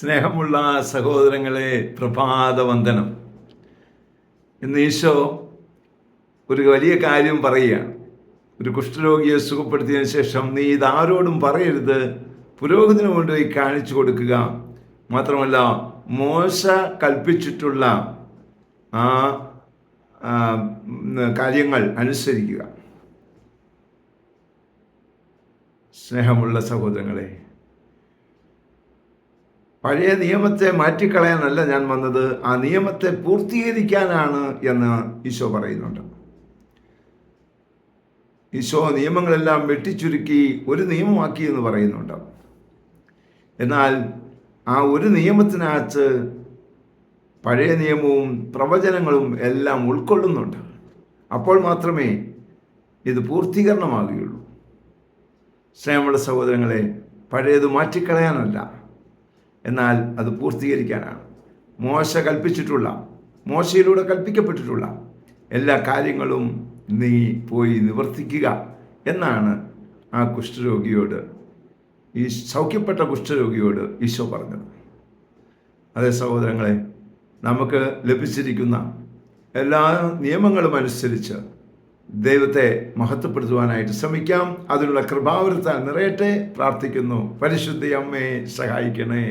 സ്നേഹമുള്ള സഹോദരങ്ങളെ, പ്രഭാതവന്ദനം. ഇന്ന് ഈശോ ഒരു വലിയ കാര്യം പറയുകയാണ്. ഒരു കുഷ്ഠരോഗിയെ സുഖപ്പെടുത്തിയതിനു ശേഷം, നീ ഇതാരോടും പറയരുത്, പുരോഹിതന് കൊണ്ടുപോയി കാണിച്ചു കൊടുക്കുക, മാത്രമല്ല മോശ കൽപ്പിച്ചിട്ടുള്ള ആ കാര്യങ്ങൾ അനുസരിക്കുക. സ്നേഹമുള്ള സഹോദരങ്ങളെ, പഴയ നിയമത്തെ മാറ്റിക്കളയാനല്ല ഞാൻ വന്നത്, ആ നിയമത്തെ പൂർത്തീകരിക്കാനാണ് എന്ന് ഈശോ പറയുന്നുണ്ട്. ഈശോ നിയമങ്ങളെല്ലാം വെട്ടിച്ചുരുക്കി ഒരു നിയമമാക്കി എന്ന് പറയുന്നുണ്ട്. എന്നാൽ ആ ഒരു നിയമത്തിനകത്ത് പഴയ നിയമവും പ്രവചനങ്ങളും എല്ലാം ഉൾക്കൊള്ളുന്നുണ്ട്. അപ്പോൾ മാത്രമേ ഇത് പൂർത്തീകരണമാകുകയുള്ളൂ. സ്നേഹമുള്ള സഹോദരങ്ങളെ, പഴയത് മാറ്റിക്കളയാനല്ല, എന്നാൽ അത് പൂർത്തീകരിക്കാനാണ്. മോശയിലൂടെ കൽപ്പിക്കപ്പെട്ടിട്ടുള്ള എല്ലാ കാര്യങ്ങളും നീ പോയി നിവർത്തിക്കുക എന്നാണ് ആ കുഷ്ഠരോഗിയോട്, ഈ സൗഖ്യപ്പെട്ട കുഷ്ഠരോഗിയോട് ഈശോ പറഞ്ഞത്. അതേ സഹോദരങ്ങളെ, നമുക്ക് ലഭിച്ചിരിക്കുന്ന എല്ലാ നിയമങ്ങളും അനുസരിച്ച് ദൈവത്തെ മഹത്വപ്പെടുത്തുവാനായിട്ട് ശ്രമിക്കാം. അതിനുള്ള കൃപാവരത്താൽ നിറയട്ടെ പ്രാർത്ഥിക്കുന്നു. പരിശുദ്ധ അമ്മയെ സഹായിക്കണേ.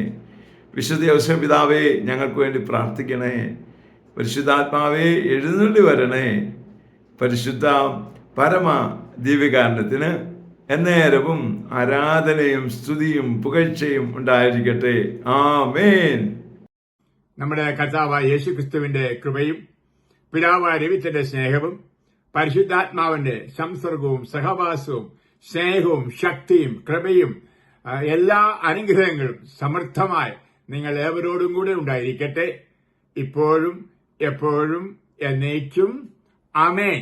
വിശുദ്ധ ഔസേപ്പ് പിതാവേ, ഞങ്ങൾക്ക് വേണ്ടി പ്രാർത്ഥിക്കണേ. പരിശുദ്ധാത്മാവേ, എഴുന്നള്ളി വരണേ. പരിശുദ്ധ പരമ ദിവ്യകാരണത്തിന് എന്നേരവും ആരാധനയും സ്തുതിയും പുകഴ്ചയും ഉണ്ടായിരിക്കട്ടെ. ആമേൻ. നമ്മുടെ കർത്താവായ യേശുക്രിസ്തുവിന്റെ കൃപയും പിതാവായ ദൈവത്തിന്റെ സ്നേഹവും പരിശുദ്ധാത്മാവിന്റെ സംസർഗവും സഹവാസവും സ്നേഹവും ശക്തിയും കൃപയും എല്ലാ അനുഗ്രഹങ്ങളും സമൃദ്ധമായി നിങ്ങൾ ഏവരോടും കൂടെ ഉണ്ടായിരിക്കട്ടെ, ഇപ്പോഴും എപ്പോഴും എന്നേക്കും. ആമേൻ.